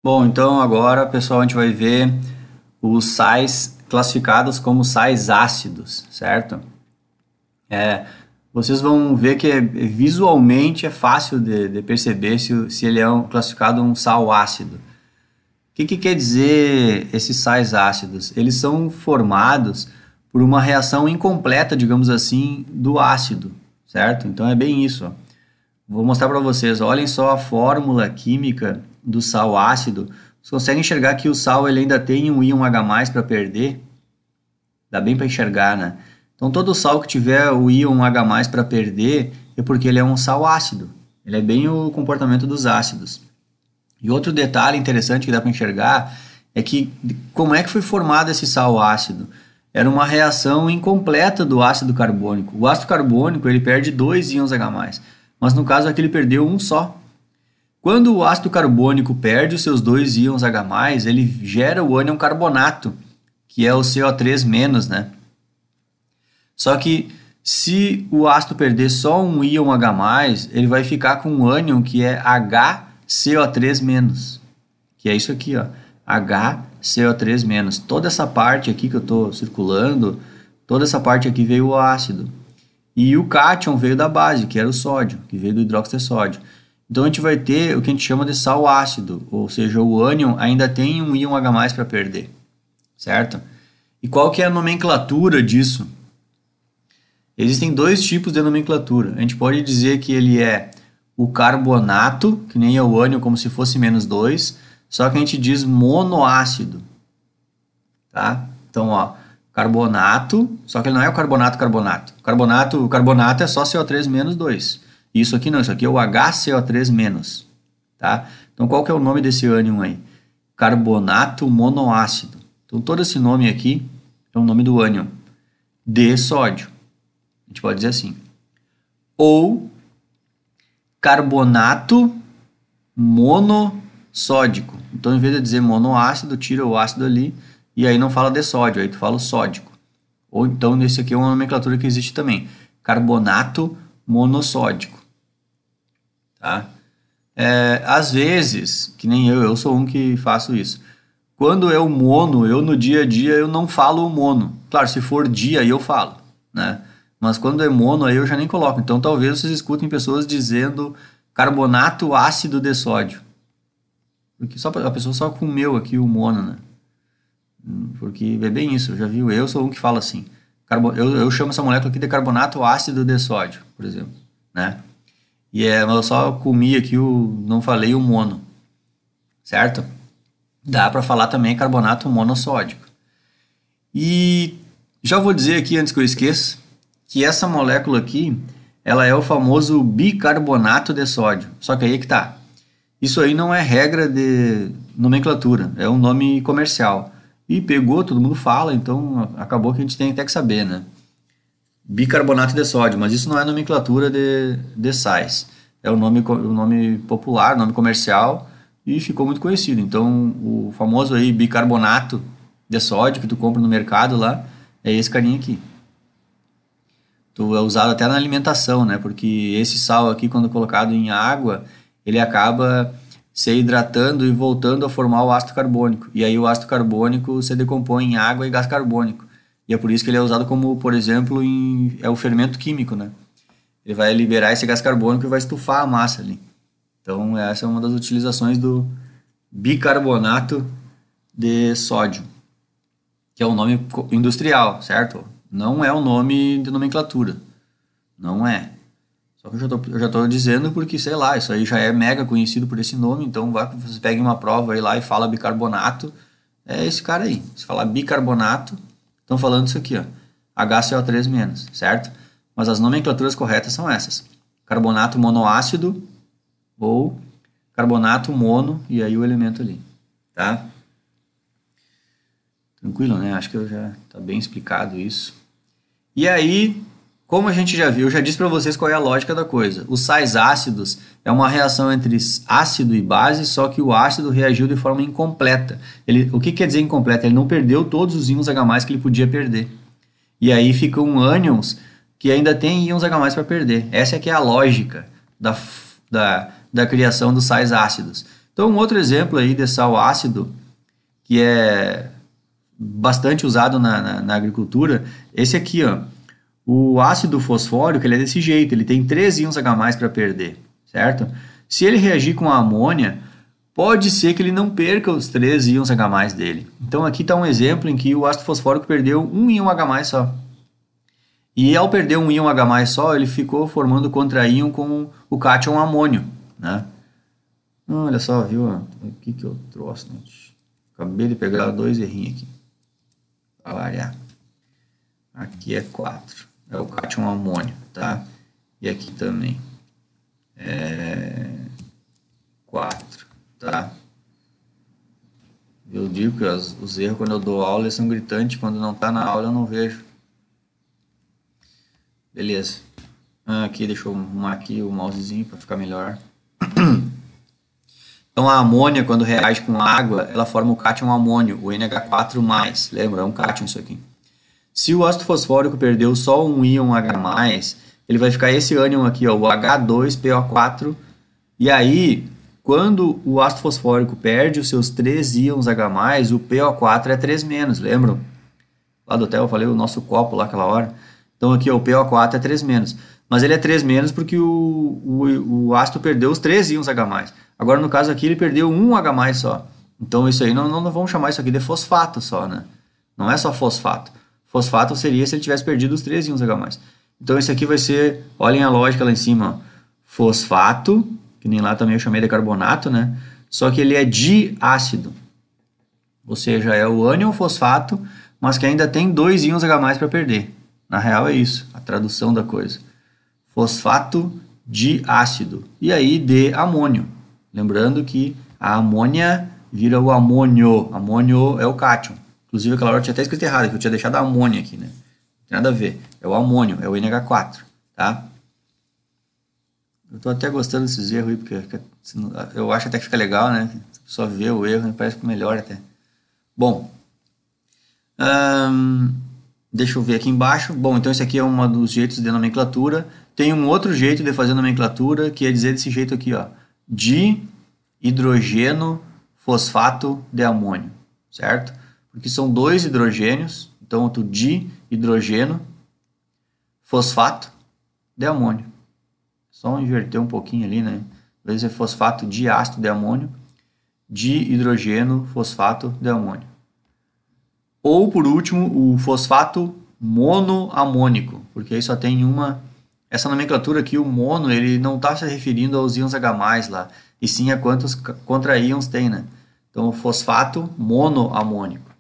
Bom, então agora, pessoal, a gente vai ver os sais classificados como sais ácidos, certo? Vocês vão ver que visualmente é fácil de perceber se ele é classificado um sal ácido. O que quer dizer esses sais ácidos? Eles são formados por uma reação incompleta, digamos assim, do ácido, certo? Então é bem isso, ó. Vou mostrar para vocês. Olhem só a fórmula química do sal ácido. Vocês conseguem enxergar que o sal ele ainda tem um íon H+ para perder? Dá bem para enxergar, né? Então todo sal que tiver o íon H+ para perder é porque ele é um sal ácido. Ele é bem o comportamento dos ácidos. E outro detalhe interessante que dá para enxergar é que como é que foi formado esse sal ácido? Era uma reação incompleta do ácido carbônico. O ácido carbônico ele perde dois íons H+, mas no caso aqui ele perdeu um só. Quando o ácido carbônico perde os seus dois íons H+, ele gera o ânion carbonato, que é o CO3-, né? Só que se o ácido perder só um íon H+, ele vai ficar com um ânion que é HCO3-, que é isso aqui, ó, HCO3-. Toda essa parte aqui que eu estou circulando, toda essa parte aqui veio o ácido. E o cátion veio da base, que era o sódio, que veio do hidróxido de sódio. Então a gente vai ter o que a gente chama de sal ácido, ou seja, o ânion ainda tem um íon H+ para perder, certo? E qual que é a nomenclatura disso? Existem dois tipos de nomenclatura. A gente pode dizer que ele é o carbonato, que nem é o ânion, como se fosse -2, só que a gente diz monoácido, tá? Então, ó, carbonato, só que ele não é o carbonato. O carbonato é só CO3-2. Isso aqui não, isso aqui é o HCO3-, tá? Então, qual que é o nome desse ânion aí? Carbonato monoácido. Então, todo esse nome aqui é o nome do ânion de sódio. A gente pode dizer assim. Ou carbonato monossódico. Então, em vez de dizer monoácido, tira o ácido ali e aí não fala de sódio, aí tu fala o sódico. Ou então, nesse aqui é uma nomenclatura que existe também. Carbonato monossódico. Tá? Às vezes, que nem eu sou um que faço isso. Quando é o mono, eu no dia a dia eu não falo o mono. Claro, se for dia aí eu falo, né? Mas quando é mono aí eu já nem coloco. Então talvez vocês escutem pessoas dizendo carbonato ácido de sódio. Porque só a pessoa só comeu aqui o mono, né? Porque é bem isso, eu já vi, eu sou um que fala assim. Eu chamo essa molécula aqui de carbonato ácido de sódio, por exemplo, né? Mas eu só comi aqui não falei o mono, certo? Dá para falar também carbonato monossódico. E já vou dizer aqui antes que eu esqueça que essa molécula aqui, ela é o famoso bicarbonato de sódio. Só que aí é que tá. Isso aí não é regra de nomenclatura, é um nome comercial. E pegou, todo mundo fala, então acabou que a gente tem até que saber, né? Bicarbonato de sódio, mas isso não é nomenclatura de sais. É o nome popular, nome comercial, e ficou muito conhecido. Então, o famoso aí bicarbonato de sódio que tu compra no mercado lá, é esse carinha aqui. É usado até na alimentação, né? Porque esse sal aqui, quando colocado em água, ele acaba se hidratando e voltando a formar o ácido carbônico. E aí o ácido carbônico se decompõe em água e gás carbônico. E é por isso que ele é usado como, por exemplo, é o fermento químico, né? Ele vai liberar esse gás carbônico e vai estufar a massa ali. Então essa é uma das utilizações do bicarbonato de sódio, que é o nome industrial, certo? Não é o nome de nomenclatura. Não é. Só que eu já estou dizendo porque, sei lá, isso aí já é mega conhecido por esse nome, então você pega uma prova aí lá e fala bicarbonato, é esse cara aí. Se falar bicarbonato, estão falando isso aqui, ó, HCO3-, certo? Mas as nomenclaturas corretas são essas. Carbonato monoácido ou carbonato mono e aí o elemento ali, tá? Tranquilo, né? Acho que já está bem explicado isso. E aí, como a gente já viu, eu já disse para vocês qual é a lógica da coisa. Os sais ácidos é uma reação entre ácido e base, só que o ácido reagiu de forma incompleta. O que quer dizer incompleta? Ele não perdeu todos os íons H+ que ele podia perder. E aí ficam ânions que ainda tem íons H+ para perder. Essa é que é a lógica da criação dos sais ácidos. Então, um outro exemplo aí de sal ácido, que é bastante usado na agricultura, esse aqui, ó. O ácido fosfórico, ele é desse jeito, ele tem 3 íons H+ para perder, certo? Se ele reagir com a amônia, pode ser que ele não perca os 3 íons H+ dele. Então aqui está um exemplo em que o ácido fosfórico perdeu um íon H+ só. E ao perder um íon H+ só, ele ficou formando contraíon com o cátion amônio, né? Olha só, viu? O que eu trouxe, né? Acabei de pegar 2 errinhos aqui. Para variar. Aqui é 4. É o cátion amônio, tá? E aqui também é 4, tá? Eu digo que os erros quando eu dou aula eles são gritantes, quando não tá na aula eu não vejo. Beleza. Aqui, deixa eu arrumar aqui o mousezinho para ficar melhor. Então a amônia, quando reage com água, ela forma o cátion amônio, o NH4+. Lembra? É um cátion isso aqui. Se o ácido fosfórico perdeu só um íon H+, ele vai ficar esse ânion aqui, ó, o H2PO4. E aí, quando o ácido fosfórico perde os seus 3 íons H+, o PO4 é 3-, lembram? Lá do hotel eu falei o nosso copo lá aquela hora. Então aqui, ó, o PO4 é 3-. Mas ele é 3- porque o ácido perdeu os 3 íons H+. Agora, no caso aqui, ele perdeu um H+ só. Então isso aí, não vamos chamar isso aqui de fosfato só, né? Não é só fosfato. Fosfato seria se ele tivesse perdido os 3 íons H+. Então esse aqui vai ser, olhem a lógica lá em cima, ó, fosfato, que nem lá também eu chamei de carbonato, né? Só que ele é diácido. Ou seja, é o ânion fosfato, mas que ainda tem 2 íons H+ para perder. Na real é isso, a tradução da coisa. Fosfato diácido. E aí de amônio. Lembrando que a amônia vira o amônio. Amônio é o cátion. Inclusive aquela hora eu tinha até escrito errado, que eu tinha deixado a amônia aqui, né? Não tem nada a ver. É o amônio, é o NH4, tá? Eu tô até gostando desses erros aí, porque eu acho até que fica legal, né? Só ver o erro, parece que melhora até. Bom, deixa eu ver aqui embaixo. Bom, então esse aqui é um dos jeitos de nomenclatura. Tem um outro jeito de fazer nomenclatura, que é dizer desse jeito aqui, ó. Dihidrogeno fosfato de amônio, certo? Porque são 2 hidrogênios, então outro dihidrogeno fosfato de amônio. Só inverter um pouquinho ali, né? Às vezes é fosfato diácido de amônio, dihidrogeno fosfato de amônio. Ou, por último, o fosfato monoamônico, porque aí só tem uma... Essa nomenclatura aqui, o mono, ele não está se referindo aos íons H+, lá, e sim a quantos contraíons tem, né? Então, o fosfato monoamônico.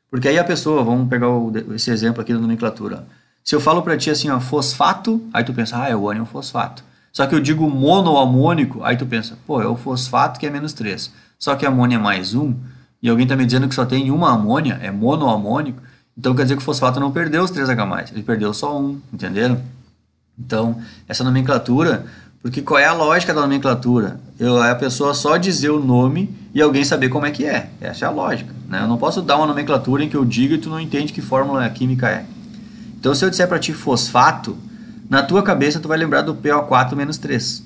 Porque aí a pessoa, vamos pegar esse exemplo aqui da nomenclatura. Se eu falo para ti assim, ó, fosfato, aí tu pensa, é o ânion fosfato. Só que eu digo monoamônico, aí tu pensa, pô, é o fosfato que é -3. Só que a amônia é +1, e alguém está me dizendo que só tem uma amônia, é monoamônico, então quer dizer que o fosfato não perdeu os 3 H+, ele perdeu só um, entenderam? Então, essa nomenclatura, porque qual é a lógica da nomenclatura? É a pessoa só dizer o nome e alguém saber como é que é. Essa é a lógica, né? Eu não posso dar uma nomenclatura em que eu diga e tu não entende que fórmula química é. Então, se eu disser para ti fosfato, na tua cabeça tu vai lembrar do PO4-3.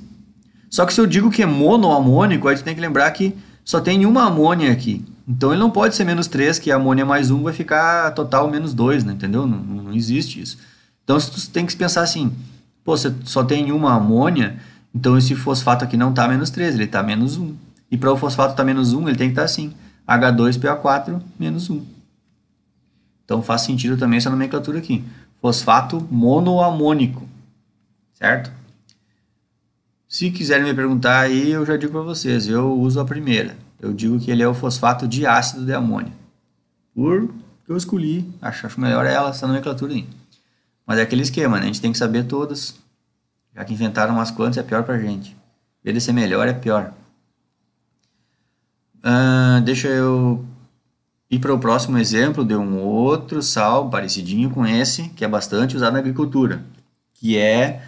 Só que se eu digo que é monoamônico, aí tu tem que lembrar que só tem uma amônia aqui. Então, ele não pode ser -3, que a amônia +1 vai ficar total -2, né? Entendeu? Não existe isso. Então, tu tem que pensar assim, pô, você só tem uma amônia, então esse fosfato aqui não está -3, ele está -1. E para o fosfato estar -1, ele tem que estar assim, H2PO4 -1. Então faz sentido também essa nomenclatura aqui, fosfato monoamônico, certo? Se quiserem me perguntar aí, eu já digo para vocês, eu uso a primeira. Eu digo que ele é o fosfato diácido de amônio. Porque eu escolhi, acho melhor essa nomenclatura aí. Mas é aquele esquema, né? A gente tem que saber todas. Já que inventaram umas quantas, é pior pra gente. Em vez de ser melhor, é pior. Deixa eu ir para o próximo exemplo de um outro sal parecidinho com esse, que é bastante usado na agricultura, que é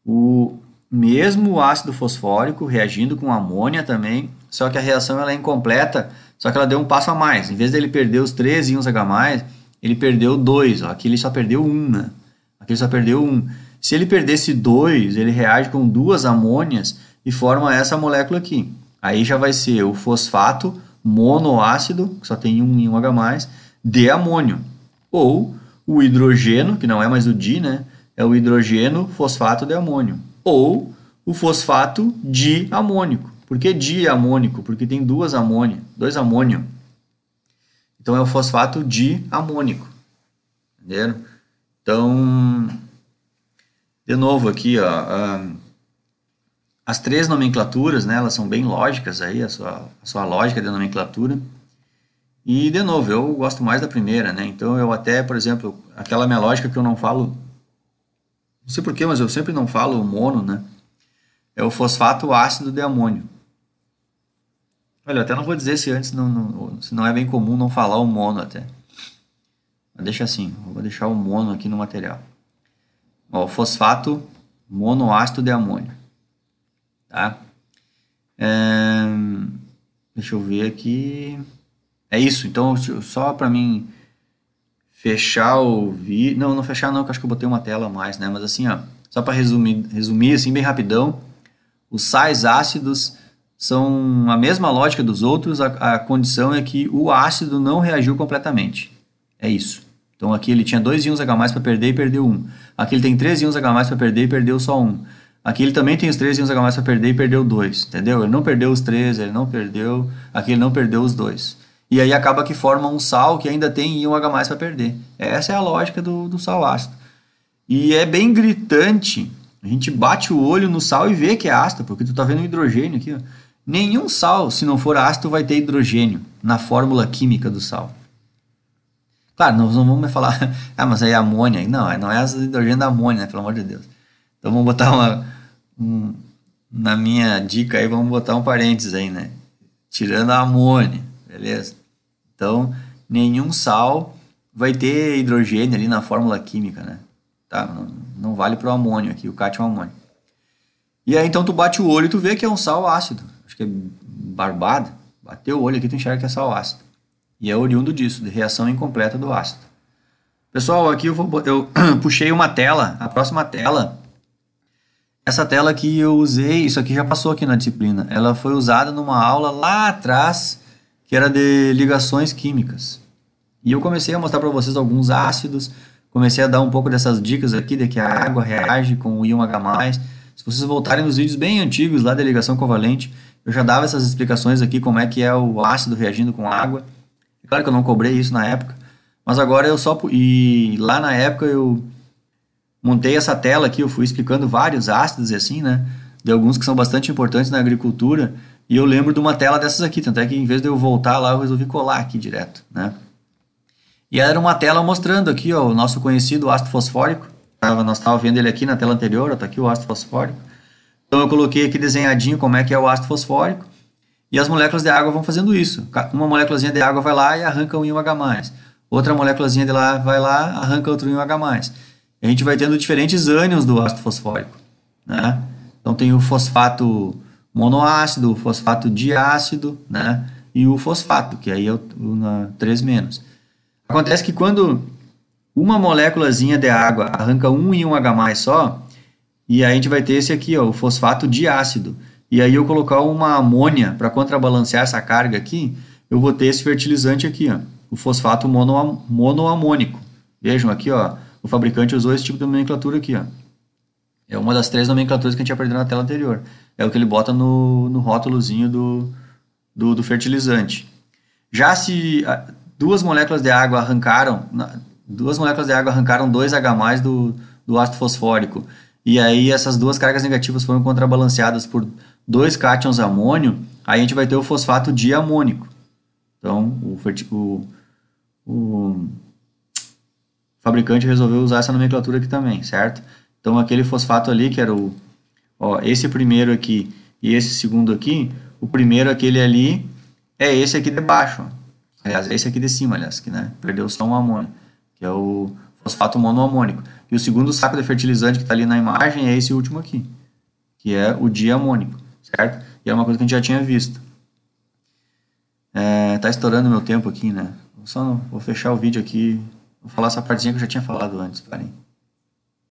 o mesmo ácido fosfórico reagindo com amônia também, só que a reação ela é incompleta, só que ela deu um passo a mais. Em vez dele perder os 3 íons H+, ele perdeu 2. Ó. Aqui ele só perdeu 1, né? Aqui ele só perdeu 1. Se ele perdesse 2, ele reage com 2 amônias e forma essa molécula aqui. Aí já vai ser o fosfato monoácido, que só tem um íon H+, de amônio. Ou o hidrogênio, que não é mais o di, né? É o hidrogênio fosfato de amônio. Ou o fosfato diamônico. Por que diamônico? Porque tem dois amônio. Então é o fosfato diamônico. Entenderam? Então, de novo aqui, ó, as três nomenclaturas, né, elas são bem lógicas aí, a sua lógica de nomenclatura. E, de novo, eu gosto mais da primeira, né? Então, eu até, por exemplo, aquela minha lógica que eu não falo, não sei porquê, mas eu sempre não falo mono, né? É o fosfato ácido de amônio. Olha, eu até não vou dizer se antes se não é bem comum não falar o mono até. Mas deixa assim, eu vou deixar o mono aqui no material. Ó, o fosfato monoácido de amônio. Tá? Deixa eu ver aqui. É isso, então só para mim fechar o vídeo. Não fechar não, que acho que eu botei uma tela a mais, né? Mas assim, ó, só para resumir assim bem rapidão, os sais ácidos são a mesma lógica dos outros, a condição é que o ácido não reagiu completamente. É isso. Então aqui ele tinha 2 íons H+ para perder e perdeu 1. Aqui ele tem 3 íons H+ para perder e perdeu só 1. Aqui ele também tem os 3 íons H+ para perder e perdeu 2. Entendeu? Ele não perdeu os 3, ele não perdeu. Aqui ele não perdeu os 2. E aí acaba que forma um sal que ainda tem íon H+ para perder. Essa é a lógica do sal ácido. E é bem gritante. A gente bate o olho no sal e vê que é ácido, porque tu tá vendo o hidrogênio aqui, ó. Nenhum sal, se não for ácido, vai ter hidrogênio na fórmula química do sal. Claro, nós não vamos falar, mas aí é amônia. Não é hidrogênio da amônia, né, pelo amor de Deus. Então vamos botar na minha dica aí, vamos botar um parênteses aí, né? Tirando a amônia, beleza? Então, nenhum sal vai ter hidrogênio ali na fórmula química, né? Tá? Não vale para o amônio aqui, o cátion amônio. E aí então tu bate o olho e tu vê que é um sal ácido. Acho que é barbado. Bateu o olho aqui, tu enxerga que é sal ácido. E é oriundo disso, de reação incompleta do ácido. Pessoal, aqui eu puxei uma tela, a próxima tela. Essa tela que eu usei, isso aqui já passou aqui na disciplina. Ela foi usada numa aula lá atrás, que era de ligações químicas. E eu comecei a mostrar para vocês alguns ácidos, comecei a dar um pouco dessas dicas aqui, de que a água reage com o íon H+. Se vocês voltarem nos vídeos bem antigos lá da ligação covalente, eu já dava essas explicações aqui, como é que é o ácido reagindo com água. É claro que eu não cobrei isso na época, mas agora eu só... E lá na época eu montei essa tela aqui, eu fui explicando vários ácidos e assim, né? De alguns que são bastante importantes na agricultura, e eu lembro de uma tela dessas aqui, tanto é que em vez de eu voltar lá, eu resolvi colar aqui direto, né? E era uma tela mostrando aqui, ó, o nosso conhecido ácido fosfórico. Nós estávamos vendo ele aqui na tela anterior, está aqui o ácido fosfórico. Então eu coloquei aqui desenhadinho como é que é o ácido fosfórico. E as moléculas de água vão fazendo isso. Uma moléculazinha de água vai lá e arranca um íon H+. Outra moléculazinha de lá vai lá, arranca outro íon H+. E a gente vai tendo diferentes ânions do ácido fosfórico, né? Então tem o fosfato monoácido, o fosfato diácido, né? E o fosfato, que aí é o 3-. Acontece que quando uma moléculazinha de água arranca um íon H+ só, e aí a gente vai ter esse aqui, ó, o fosfato diácido. E aí eu colocar uma amônia para contrabalancear essa carga aqui, eu vou ter esse fertilizante aqui, ó, o fosfato monoamônico. Vejam aqui, ó, o fabricante usou esse tipo de nomenclatura aqui, ó. É uma das 3 nomenclaturas que a gente aprendeu na tela anterior. É o que ele bota no rótulozinho do fertilizante. Já se duas moléculas de água arrancaram 2H+ do ácido fosfórico, e aí essas duas cargas negativas foram contrabalanceadas por 2 cátions amônio, aí a gente vai ter o fosfato diamônico. Então, o fabricante resolveu usar essa nomenclatura aqui também, certo? Então, aquele fosfato ali, que era esse primeiro aqui e esse segundo aqui, o primeiro, aquele ali, é esse aqui de baixo. Aliás, é esse aqui de cima, aliás, que, né, perdeu só um amônio, que é o fosfato monoamônico. E o segundo saco de fertilizante que está ali na imagem é esse último aqui, que é o diamônico, certo? E é uma coisa que a gente já tinha visto. Tá estourando meu tempo aqui, né? Vou fechar o vídeo aqui, vou falar essa partezinha que eu já tinha falado antes, parem.